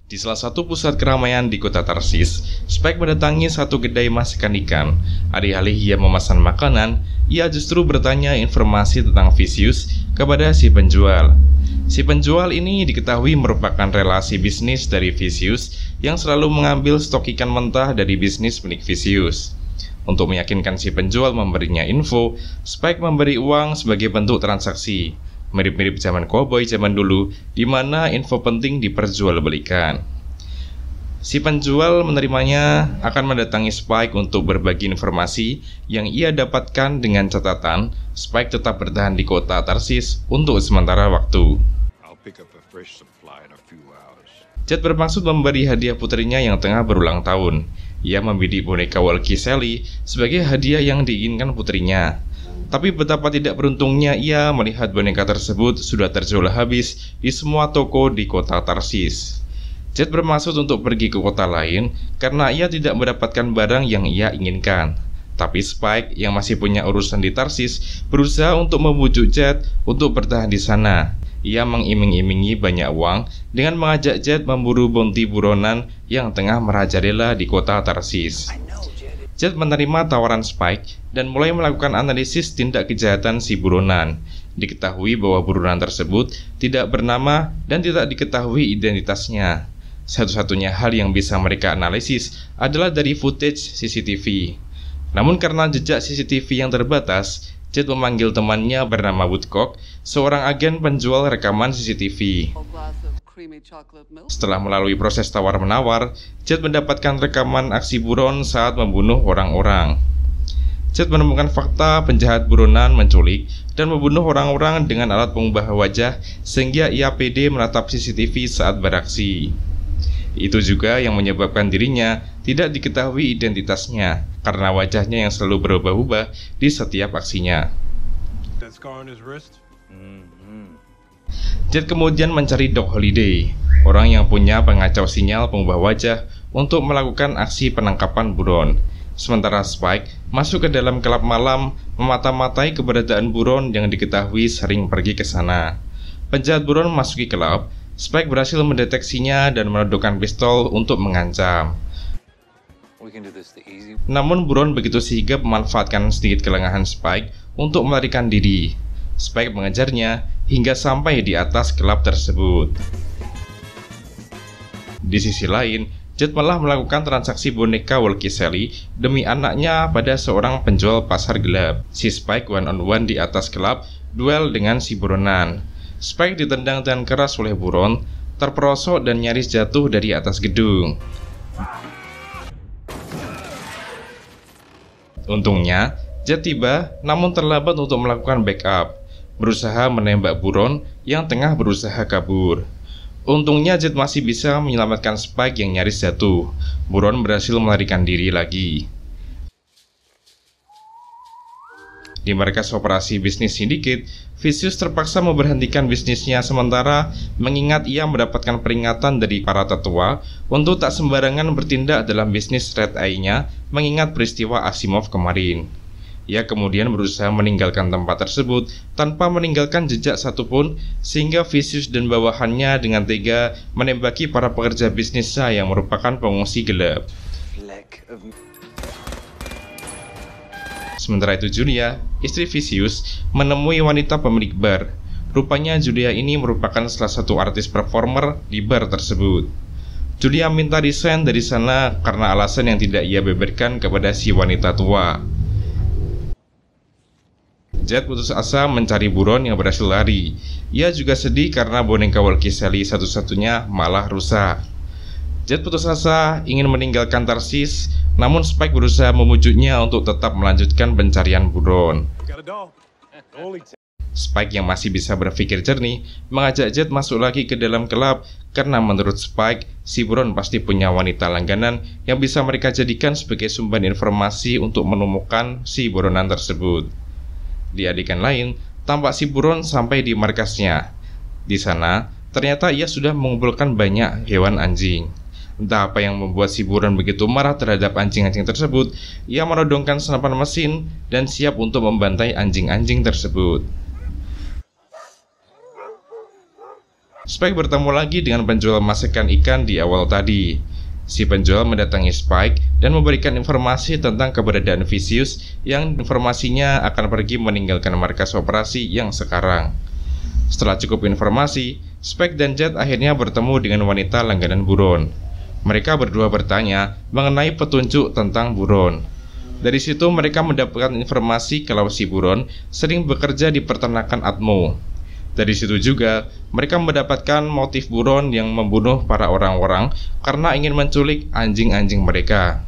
Di salah satu pusat keramaian di kota Tarsis, Spike mendatangi satu kedai masakan ikan. Alih-alih ia memesan makanan, ia justru bertanya informasi tentang Vicious kepada si penjual. Si penjual ini diketahui merupakan relasi bisnis dari Vicious yang selalu mengambil stok ikan mentah dari bisnis milik Vicious. Untuk meyakinkan si penjual memberinya info, Spike memberi uang sebagai bentuk transaksi. Mirip-mirip zaman koboi zaman dulu, di mana info penting diperjualbelikan. Si penjual menerimanya akan mendatangi Spike untuk berbagi informasi yang ia dapatkan dengan catatan Spike tetap bertahan di kota Tarsis untuk sementara waktu. Jet bermaksud memberi hadiah putrinya yang tengah berulang tahun. Ia membidik boneka Walkie Sally sebagai hadiah yang diinginkan putrinya. Tapi betapa tidak beruntungnya ia melihat boneka tersebut sudah terjual habis di semua toko di kota Tarsis. Jet bermaksud untuk pergi ke kota lain karena ia tidak mendapatkan barang yang ia inginkan. Tapi Spike yang masih punya urusan di Tarsis berusaha untuk membujuk Jet untuk bertahan di sana. Ia mengiming-imingi banyak uang dengan mengajak Jet memburu bounty buronan yang tengah merajalela di kota Tarsis. Jet menerima tawaran Spike dan mulai melakukan analisis tindak kejahatan si buronan. Diketahui bahwa buronan tersebut tidak bernama dan tidak diketahui identitasnya. Satu-satunya hal yang bisa mereka analisis adalah dari footage CCTV. Namun karena jejak CCTV yang terbatas, Jet memanggil temannya bernama Woodcock, seorang agen penjual rekaman CCTV. Setelah melalui proses tawar-menawar, Jet mendapatkan rekaman aksi buron saat membunuh orang-orang. Jet menemukan fakta penjahat buronan menculik dan membunuh orang-orang dengan alat pengubah wajah sehingga ia pede menatap CCTV saat beraksi. Itu juga yang menyebabkan dirinya tidak diketahui identitasnya karena wajahnya yang selalu berubah-ubah di setiap aksinya. Jet kemudian mencari Doc Holliday, orang yang punya pengacau sinyal pengubah wajah untuk melakukan aksi penangkapan buron. Sementara Spike masuk ke dalam klub malam memata-matai keberadaan buron yang diketahui sering pergi ke sana. Penjahat buron memasuki klub, Spike berhasil mendeteksinya dan meledakkan pistol untuk mengancam. Namun buron begitu sigap memanfaatkan sedikit kelengahan Spike untuk melarikan diri. Spike mengejarnya hingga sampai di atas klub tersebut. Di sisi lain, Jet malah melakukan transaksi boneka Walkie Sally demi anaknya pada seorang penjual pasar gelap. Si Spike one-on-one di atas klub duel dengan si buronan. Spike ditendang dengan keras oleh buron, terperosok dan nyaris jatuh dari atas gedung. Untungnya, Jet tiba namun terlambat untuk melakukan backup, berusaha menembak buron yang tengah berusaha kabur. Untungnya Jet masih bisa menyelamatkan Spike yang nyaris jatuh. Buron berhasil melarikan diri lagi. Di markas operasi bisnis Syndicate, Vicious terpaksa memberhentikan bisnisnya sementara mengingat ia mendapatkan peringatan dari para tetua untuk tak sembarangan bertindak dalam bisnis Red Eye-nya mengingat peristiwa Asimov kemarin. Ia kemudian berusaha meninggalkan tempat tersebut tanpa meninggalkan jejak satupun sehingga Vicious dan bawahannya dengan tega menembaki para pekerja bisnisnya yang merupakan pengungsi gelap. Sementara itu Julia, istri Vicious, menemui wanita pemilik bar. Rupanya Julia ini merupakan salah satu artis performer di bar tersebut. Julia minta resign dari sana karena alasan yang tidak ia beberkan kepada si wanita tua. Jet putus asa mencari buron yang berhasil lari. Ia juga sedih karena boneka Walkie Sally satu-satunya malah rusak. Jet putus asa ingin meninggalkan Tarsis, namun Spike berusaha memujuknya untuk tetap melanjutkan pencarian buron. Spike yang masih bisa berpikir jernih mengajak Jet masuk lagi ke dalam klub karena menurut Spike, si buron pasti punya wanita langganan yang bisa mereka jadikan sebagai sumber informasi untuk menemukan si buronan tersebut. Di adegan lain, tampak si buron sampai di markasnya. Di sana, ternyata ia sudah mengumpulkan banyak hewan anjing. Entah apa yang membuat si buron begitu marah terhadap anjing-anjing tersebut, ia menodongkan senapan mesin dan siap untuk membantai anjing-anjing tersebut. Spike bertemu lagi dengan penjual masakan ikan di awal tadi. Si penjual mendatangi Spike dan memberikan informasi tentang keberadaan Vicious yang informasinya akan pergi meninggalkan markas operasi yang sekarang. Setelah cukup informasi, Spike dan Jet akhirnya bertemu dengan wanita langganan buron. Mereka berdua bertanya mengenai petunjuk tentang buron. Dari situ mereka mendapatkan informasi kalau si buron sering bekerja di peternakan Atmo. Dari situ juga mereka mendapatkan motif buron yang membunuh para orang-orang karena ingin menculik anjing-anjing mereka.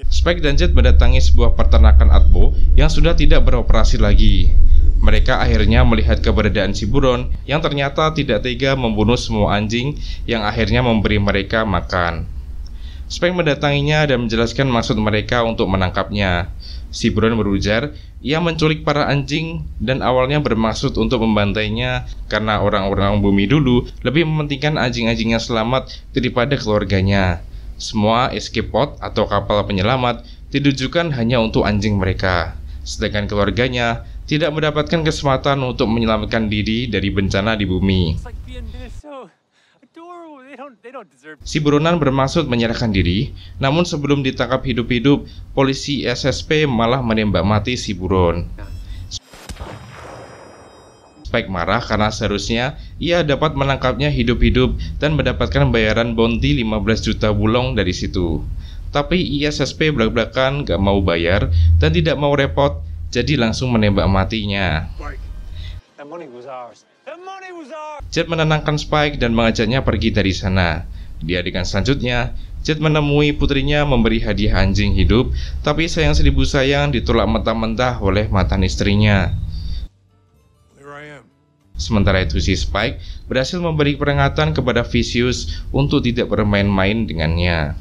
Spike dan Jet mendatangi sebuah peternakan Atmo yang sudah tidak beroperasi lagi. Mereka akhirnya melihat keberadaan si buron yang ternyata tidak tega membunuh semua anjing yang akhirnya memberi mereka makan. Spike mendatanginya dan menjelaskan maksud mereka untuk menangkapnya. Si buron berujar, ia menculik para anjing dan awalnya bermaksud untuk membantainya karena orang-orang bumi dulu lebih mementingkan anjing-anjingnya selamat daripada keluarganya. Semua escape pod atau kapal penyelamat ditujukan hanya untuk anjing mereka, sedangkan keluarganya tidak mendapatkan kesempatan untuk menyelamatkan diri dari bencana di bumi. Si buronan bermaksud menyerahkan diri, namun sebelum ditangkap hidup-hidup, polisi SSP malah menembak mati si buron. Spike marah karena seharusnya ia dapat menangkapnya hidup-hidup dan mendapatkan bayaran bounty 15 juta wulong dari situ. Tapi ISSP belak-belakan gak mau bayar dan tidak mau repot, jadi langsung menembak matinya. Jet menenangkan Spike dan mengajaknya pergi dari sana. Di adegan selanjutnya, Jet menemui putrinya memberi hadiah anjing hidup, tapi sayang seribu sayang ditolak mentah-mentah oleh mantan istrinya. Sementara itu si Spike berhasil memberi peringatan kepada Vicious untuk tidak bermain-main dengannya.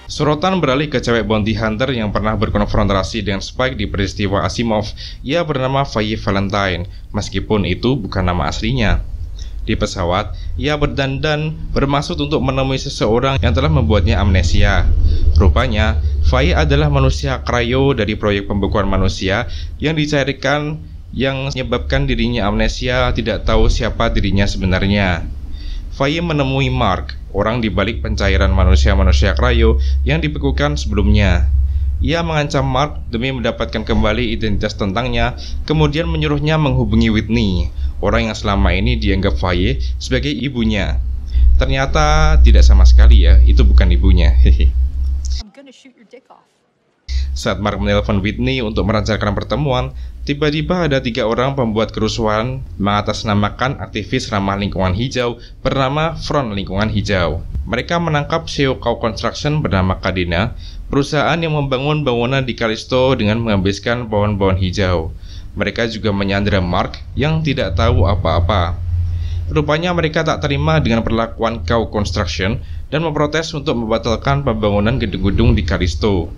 Sorotan beralih ke cewek bounty hunter yang pernah berkonfrontasi dengan Spike di peristiwa Asimov. Ia bernama Faye Valentine, meskipun itu bukan nama aslinya. Di pesawat, ia berdandan bermaksud untuk menemui seseorang yang telah membuatnya amnesia. Rupanya, Faye adalah manusia cryo dari proyek pembekuan manusia yang dicairkan yang menyebabkan dirinya amnesia, tidak tahu siapa dirinya sebenarnya. Faye menemui Mark, orang di balik pencairan manusia-manusia cryo yang dibekukan sebelumnya. Ia mengancam Mark demi mendapatkan kembali identitas tentangnya, kemudian menyuruhnya menghubungi Whitney, orang yang selama ini dianggap Faye sebagai ibunya. Ternyata tidak sama sekali ya, itu bukan ibunya. Saat Mark menelpon Whitney untuk merencanakan pertemuan, tiba-tiba ada 3 orang pembuat kerusuhan mengatasnamakan aktivis ramah lingkungan hijau bernama Front Lingkungan Hijau. Mereka menangkap CEO Cow Construction bernama Cadena, perusahaan yang membangun bangunan di Callisto dengan menghabiskan pohon-pohon hijau. Mereka juga menyandera Mark yang tidak tahu apa-apa. Rupanya mereka tak terima dengan perlakuan Cow Construction dan memprotes untuk membatalkan pembangunan gedung-gedung di Callisto.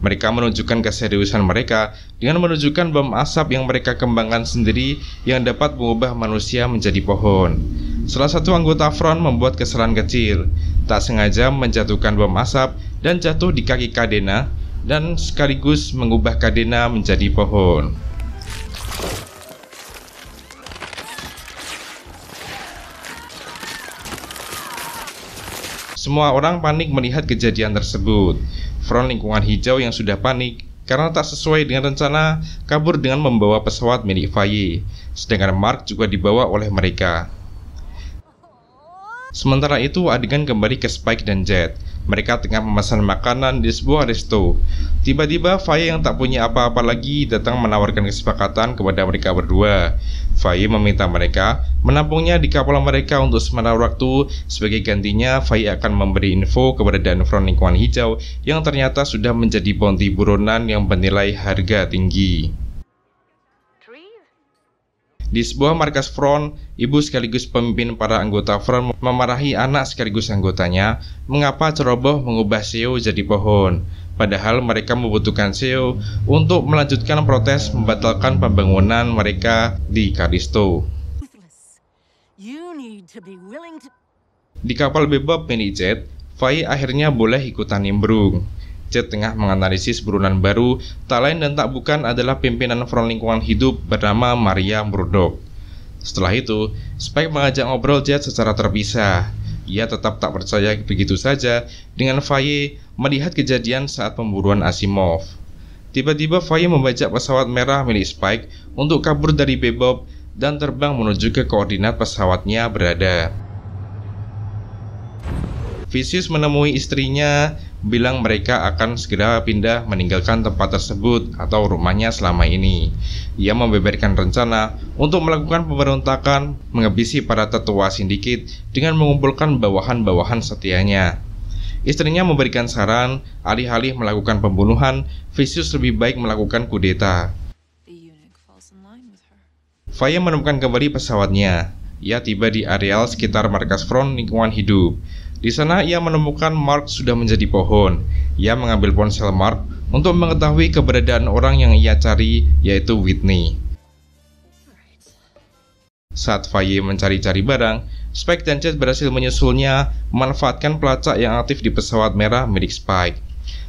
Mereka menunjukkan keseriusan mereka dengan menunjukkan bom asap yang mereka kembangkan sendiri yang dapat mengubah manusia menjadi pohon. Salah satu anggota Front membuat kesalahan kecil, tak sengaja menjatuhkan bom asap dan jatuh di kaki Cadena dan sekaligus mengubah Cadena menjadi pohon. Semua orang panik melihat kejadian tersebut. Front Lingkungan Hijau yang sudah panik karena tak sesuai dengan rencana kabur dengan membawa pesawat milik Faye, sedangkan Mark juga dibawa oleh mereka. Sementara itu adegan kembali ke Spike dan Jet. Mereka tengah memesan makanan di sebuah resto. Tiba-tiba Faye yang tak punya apa-apa lagi datang menawarkan kesepakatan kepada mereka berdua. Faye meminta mereka menampungnya di kapal mereka untuk sementara waktu. Sebagai gantinya, Faye akan memberi info keberadaan Front Lingkungan Hijau yang ternyata sudah menjadi bounty buronan yang bernilai harga tinggi. Di sebuah markas Front, ibu sekaligus pemimpin para anggota Front memarahi anak sekaligus anggotanya mengapa ceroboh mengubah CEO jadi pohon, padahal mereka membutuhkan CEO untuk melanjutkan protes membatalkan pembangunan mereka di Callisto. Di kapal Bebop milik Jet, Faye akhirnya boleh ikutan nimbrung. Jet tengah menganalisis buronan baru, tak lain dan tak bukan adalah pimpinan Front Lingkungan Hidup bernama Maria Murdoch. Setelah itu, Spike mengajak ngobrol Jet secara terpisah. Ia tetap tak percaya begitu saja dengan Faye melihat kejadian saat pemburuan Asimov. Tiba-tiba Faye membajak pesawat merah milik Spike untuk kabur dari Bebop dan terbang menuju ke koordinat pesawatnya berada. Vicious menemui istrinya, bilang mereka akan segera pindah meninggalkan tempat tersebut atau rumahnya selama ini. Ia membeberkan rencana untuk melakukan pemberontakan, menghabisi para tetua sindiket dengan mengumpulkan bawahan-bawahan setianya. Istrinya memberikan saran, alih-alih melakukan pembunuhan, Vicious lebih baik melakukan kudeta. Faye menemukan kembali pesawatnya. Ia tiba di areal sekitar markas Front Lingkungan Hidup. Di sana ia menemukan Mark sudah menjadi pohon. Ia mengambil ponsel Mark untuk mengetahui keberadaan orang yang ia cari, yaitu Whitney. Saat Faye mencari-cari barang, Spike dan Jet berhasil menyusulnya, memanfaatkan pelacak yang aktif di pesawat merah milik Spike.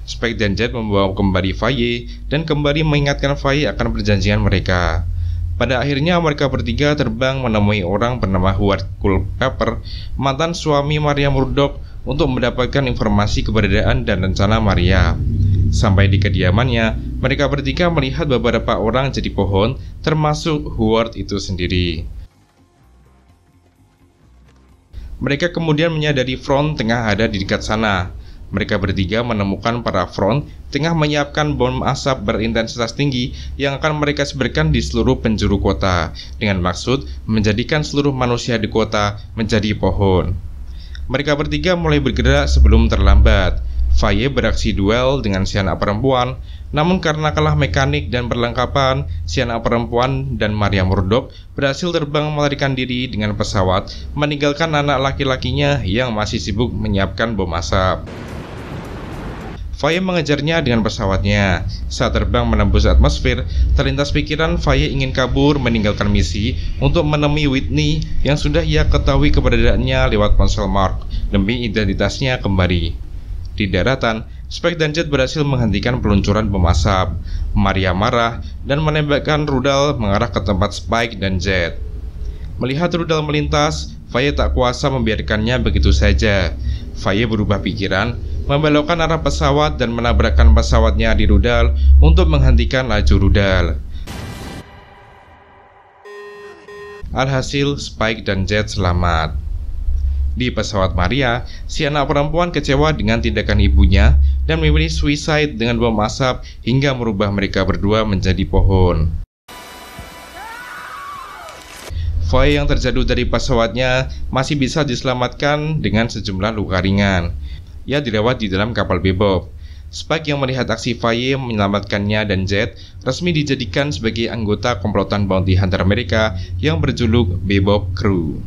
Spike dan Jet membawa kembali Faye dan kembali mengingatkan Faye akan perjanjian mereka. Pada akhirnya mereka bertiga terbang menemui orang bernama Howard Culpeper, mantan suami Maria Murdoch, untuk mendapatkan informasi keberadaan dan rencana Maria. Sampai di kediamannya, mereka bertiga melihat beberapa orang jadi pohon, termasuk Howard itu sendiri. Mereka kemudian menyadari Front tengah ada di dekat sana. Mereka bertiga menemukan para Front tengah menyiapkan bom asap berintensitas tinggi yang akan mereka sebarkan di seluruh penjuru kota, dengan maksud menjadikan seluruh manusia di kota menjadi pohon. Mereka bertiga mulai bergerak sebelum terlambat. Faye beraksi duel dengan si anak perempuan, namun karena kalah mekanik dan perlengkapan, si anak perempuan dan Maria Murdoch berhasil terbang melarikan diri dengan pesawat, meninggalkan anak laki-lakinya yang masih sibuk menyiapkan bom asap. Faye mengejarnya dengan pesawatnya. Saat terbang menembus atmosfer, terlintas pikiran Faye ingin kabur meninggalkan misi untuk menemui Whitney yang sudah ia ketahui keberadaannya lewat ponsel Mark demi identitasnya kembali. Di daratan, Spike dan Jet berhasil menghentikan peluncuran bom asap. Maria marah dan menembakkan rudal mengarah ke tempat Spike dan Jet. Melihat rudal melintas, Faye tak kuasa membiarkannya begitu saja. Faye berubah pikiran, membelokkan arah pesawat dan menabrakkan pesawatnya di rudal untuk menghentikan laju rudal. Alhasil, Spike dan Jet selamat. Di pesawat Maria, si anak perempuan kecewa dengan tindakan ibunya dan memilih suicide dengan bom asap hingga merubah mereka berdua menjadi pohon. Faye yang terjatuh dari pesawatnya masih bisa diselamatkan dengan sejumlah luka ringan. Ia dirawat di dalam kapal Bebop. Spike yang melihat aksi Faye menyelamatkannya dan Jet resmi dijadikan sebagai anggota komplotan bounty hunter Amerika yang berjuluk Bebop Crew.